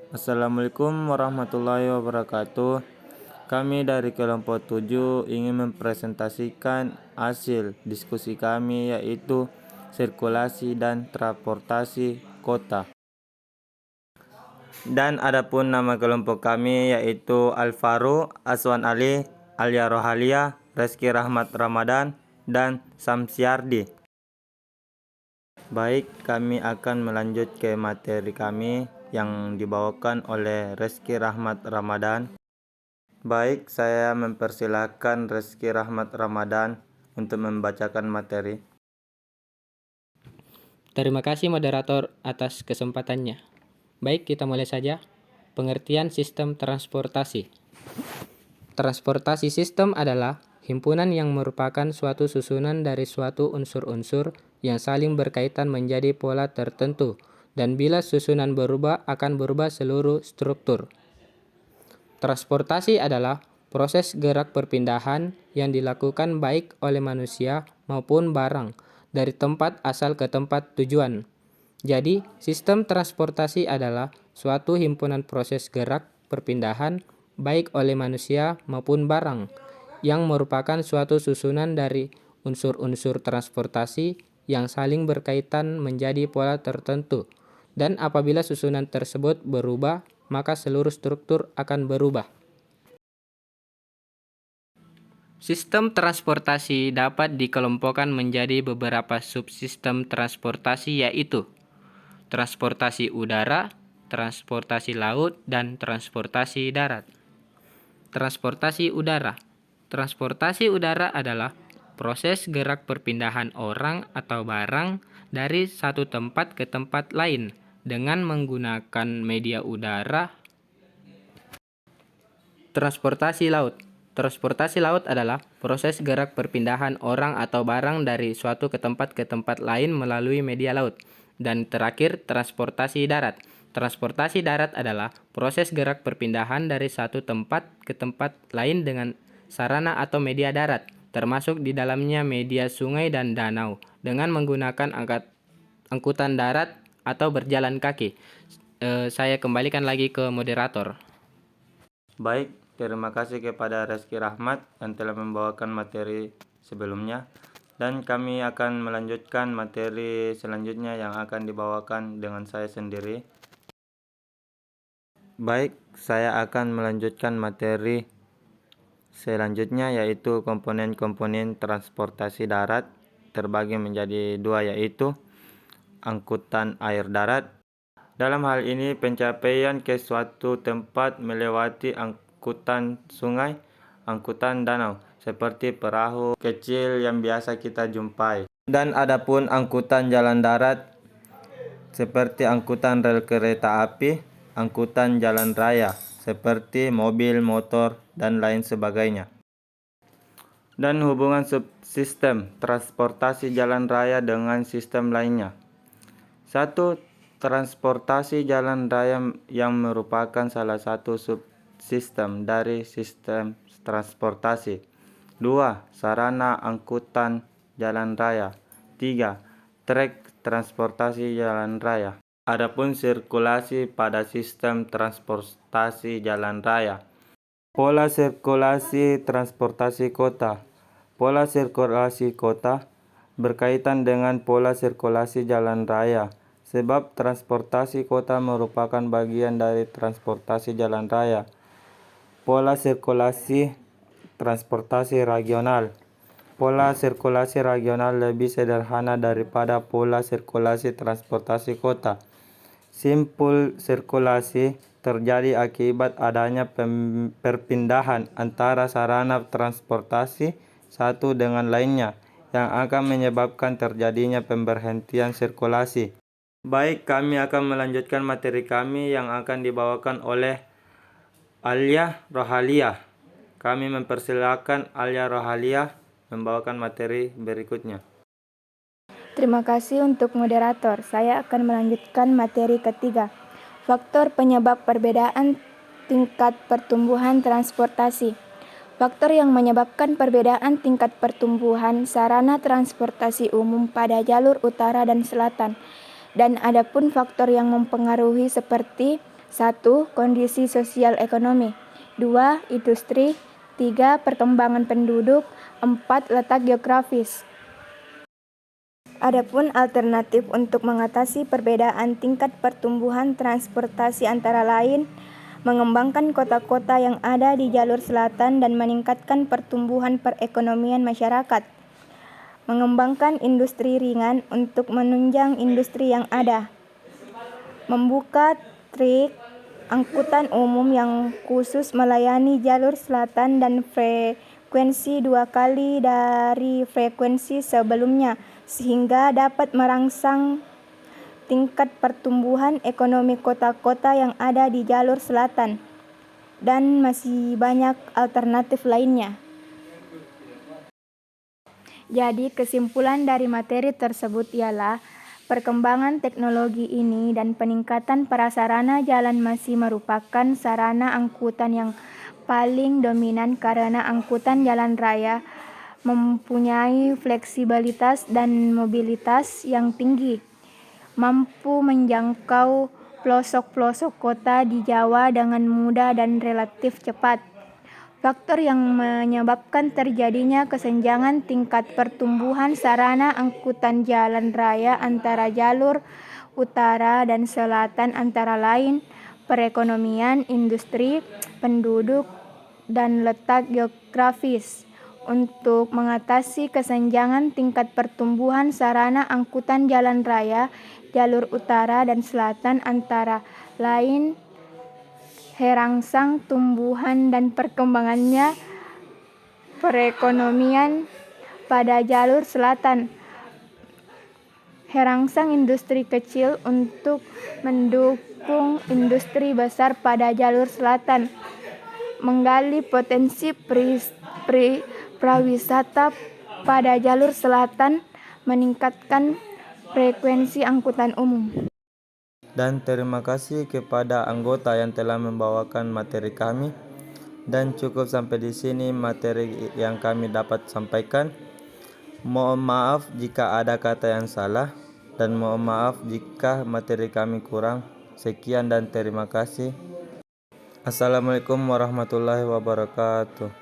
Assalamualaikum warahmatullahi wabarakatuh. Kami dari kelompok 7 ingin mempresentasikan hasil diskusi kami, yaitu sirkulasi dan transportasi kota. Dan adapun nama kelompok kami yaitu Alvaro, Aswan Ali, Alia Rohalia, Reski Rahmat Ramadan, dan Samsiardi. Baik, kami akan melanjut ke materi kami yang dibawakan oleh Reski Rahmat Ramadan. Baik, saya mempersilahkan Reski Rahmat Ramadan untuk membacakan materi. Terima kasih moderator atas kesempatannya. Baik, kita mulai saja. Pengertian sistem transportasi. Transportasi sistem adalah himpunan yang merupakan suatu susunan dari suatu unsur-unsur yang saling berkaitan menjadi pola tertentu, dan bila susunan berubah akan berubah seluruh struktur. Transportasi adalah proses gerak perpindahan yang dilakukan baik oleh manusia maupun barang dari tempat asal ke tempat tujuan. Jadi, sistem transportasi adalah suatu himpunan proses gerak perpindahan baik oleh manusia maupun barang yang merupakan suatu susunan dari unsur-unsur transportasi yang saling berkaitan menjadi pola tertentu. Dan apabila susunan tersebut berubah, maka seluruh struktur akan berubah. Sistem transportasi dapat dikelompokkan menjadi beberapa subsistem transportasi, yaitu transportasi udara, transportasi laut, dan transportasi darat. Transportasi udara. Transportasi udara adalah proses gerak perpindahan orang atau barang dari satu tempat ke tempat lain dengan menggunakan media udara. Transportasi laut. Transportasi laut adalah proses gerak perpindahan orang atau barang dari suatu ke tempat lain melalui media laut. Dan terakhir, transportasi darat. Transportasi darat adalah proses gerak perpindahan dari satu tempat ke tempat lain dengan sarana atau media darat, termasuk di dalamnya media sungai dan danau, dengan menggunakan angkutan darat atau berjalan kaki. Saya kembalikan lagi ke moderator. Baik, terima kasih kepada Reski Rahmat yang telah membawakan materi sebelumnya. Dan kami akan melanjutkan materi selanjutnya yang akan dibawakan dengan saya sendiri. Baik, saya akan melanjutkan materi selanjutnya, yaitu komponen-komponen transportasi darat terbagi menjadi dua, yaitu angkutan air darat. Dalam hal ini, pencapaian ke suatu tempat melewati angkutan sungai, angkutan danau, seperti perahu kecil yang biasa kita jumpai. Dan adapun angkutan jalan darat, seperti angkutan rel kereta api, angkutan jalan raya, seperti mobil, motor, dan lain sebagainya. Dan hubungan subsistem transportasi jalan raya dengan sistem lainnya. 1. Transportasi jalan raya yang merupakan salah satu subsistem dari sistem transportasi. 2. Sarana angkutan jalan raya. 3. Trek transportasi jalan raya. Adapun sirkulasi pada sistem transportasi jalan raya. Pola sirkulasi transportasi kota. Pola sirkulasi kota berkaitan dengan pola sirkulasi jalan raya, sebab transportasi kota merupakan bagian dari transportasi jalan raya. Pola sirkulasi transportasi regional. Pola sirkulasi regional lebih sederhana daripada pola sirkulasi transportasi kota. Simpul sirkulasi terjadi akibat adanya perpindahan antara sarana transportasi satu dengan lainnya, yang akan menyebabkan terjadinya pemberhentian sirkulasi. Baik, kami akan melanjutkan materi kami yang akan dibawakan oleh Alia Rohalia. Kami mempersilakan Alia Rohalia membawakan materi berikutnya. Terima kasih untuk moderator. Saya akan melanjutkan materi ketiga. Faktor penyebab perbedaan tingkat pertumbuhan transportasi. Faktor yang menyebabkan perbedaan tingkat pertumbuhan sarana transportasi umum pada jalur utara dan selatan. Dan adapun faktor yang mempengaruhi seperti 1. Kondisi sosial ekonomi. 2. Industri. 3. Perkembangan penduduk. 4. Letak geografis. Adapun alternatif untuk mengatasi perbedaan tingkat pertumbuhan transportasi antara lain, mengembangkan kota-kota yang ada di jalur selatan dan meningkatkan pertumbuhan perekonomian masyarakat, mengembangkan industri ringan untuk menunjang industri yang ada, membuka trayek angkutan umum yang khusus melayani jalur selatan dan frekuensi 2 kali dari frekuensi sebelumnya, sehingga dapat merangsang tingkat pertumbuhan ekonomi kota-kota yang ada di jalur selatan, dan masih banyak alternatif lainnya. Jadi kesimpulan dari materi tersebut ialah perkembangan teknologi ini dan peningkatan prasarana jalan masih merupakan sarana angkutan yang paling dominan karena angkutan jalan raya mempunyai fleksibilitas dan mobilitas yang tinggi, mampu menjangkau pelosok-pelosok kota di Jawa dengan mudah dan relatif cepat. Faktor yang menyebabkan terjadinya kesenjangan tingkat pertumbuhan sarana angkutan jalan raya antara jalur utara dan selatan antara lain perekonomian, industri, penduduk, dan letak geografis. Untuk mengatasi kesenjangan tingkat pertumbuhan sarana angkutan jalan raya jalur utara dan selatan antara lain herangsang tumbuhan dan perkembangannya perekonomian pada jalur selatan, herangsang industri kecil untuk mendukung industri besar pada jalur selatan, menggali potensi prawisata pada jalur selatan, meningkatkan frekuensi angkutan umum. Dan terima kasih kepada anggota yang telah membawakan materi kami. Dan cukup sampai di sini materi yang kami dapat sampaikan. Mohon maaf jika ada kata yang salah, dan mohon maaf jika materi kami kurang. Sekian dan terima kasih. Assalamualaikum warahmatullahi wabarakatuh.